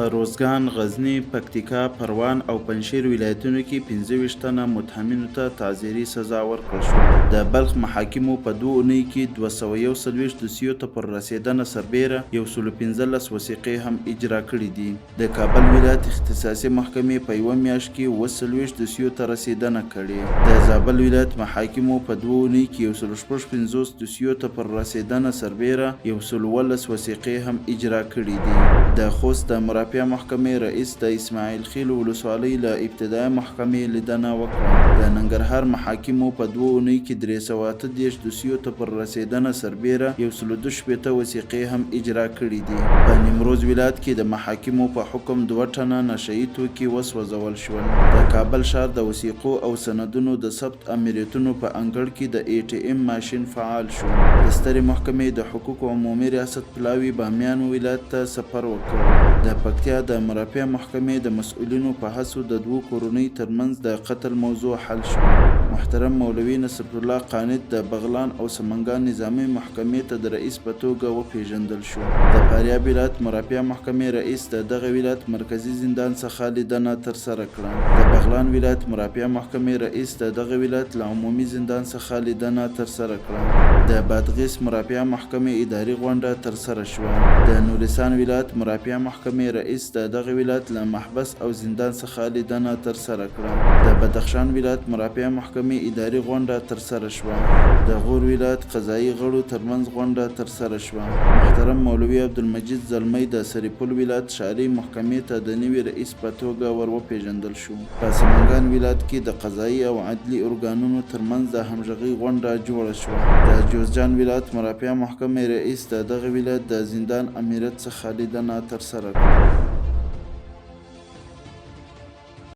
په روزګان، غزني، پکتیکا، پروان او پنجشیر ولایتونو کې 25 تنه متهمینو ته تعزیري سزا ورکړل شوه. د بلخ محاکمو په 2 اونیو کې 241 دوسیو ته پر رسېدنه سربیره 115 وثیقې هم اجرا کړي دي. د کابل ولایت اختصاصي محکمې په 1 میاشت کې 40 دوسیو ته رسېدنه کړې. د زابل ولایت محاکمو په 2 اونیو کې 150 دوسیو ته پر رسېدنه سربیره 117 وثیقې هم اجرا کړي دي. د خوست د مرافعه محکمې رئیس د اسماعیل خیل ولسوالۍ له ابتدایي محکمې لیدنه وکړه. د ننګرهار محاکمو په 2 اونیو کې 338 دوسیو ته پر رسېدنه سربیره 112 وثیقې هم اجرا کړي دي. په نیمروز ولایت کې د محاکمو په حکم 2 ټنه نشه یي توکي وسوځول شول. د کابل ښار د وثیقو او سندونو د ثبت امریتونو په انګړ کې د ATM ماشین فعال شو. د سترې محکمې د حقوقو عمومي ریاست پلاوي بامیان ولایت ته سفر وکړ. د پکتیا د مرافعه محکمې د مسؤلینو په هڅو د 2 کورنیو ترمنځ د قتل موضوع حل شو. محترم مولوي نصر الله قانت د بغلان او سمنګان نظامي محکمې ته د رئیس په توګه وپېژندل شو. د فاریاب ولایت مرافعه محکمې رئیس د دغه ولایت مرکزي زندان څخه لیدنه ترسره کړه. د بغلان ولایت مرافعه محکمې رئیس د دغه ولایت له عمومي زندان څخه لیدنه ترسره کړه. د بادغیس مرافعه محکمې اداري غونډه ترسره شوه. د نورستان ولایت مرافعه محکمې رئیس د دغه ولایت له محبس او زندان څخه لیدنه ترسره کړه. د بدخشان ولایت مرافعه محکمې اداري غونډه ترسره شوه. د غور ولایت قضایي غړو ترمنځ غونډه ترسره شوه. محترم مولوي عبدالمجید زلمی د سرپل ولایت ښاري محکمې ته د نوي رئیس په توګه ور وپېژندل شو. په سمنګان ولایت کې د قضایي او عدلي ارګانونو ترمنځ د همغږۍ غونډه جوړه شوه. د جوزجان ولایت مرافعه محکمې رئیس د دغه ولایت د زندان امریت څخه لیدنه ترسره کړه.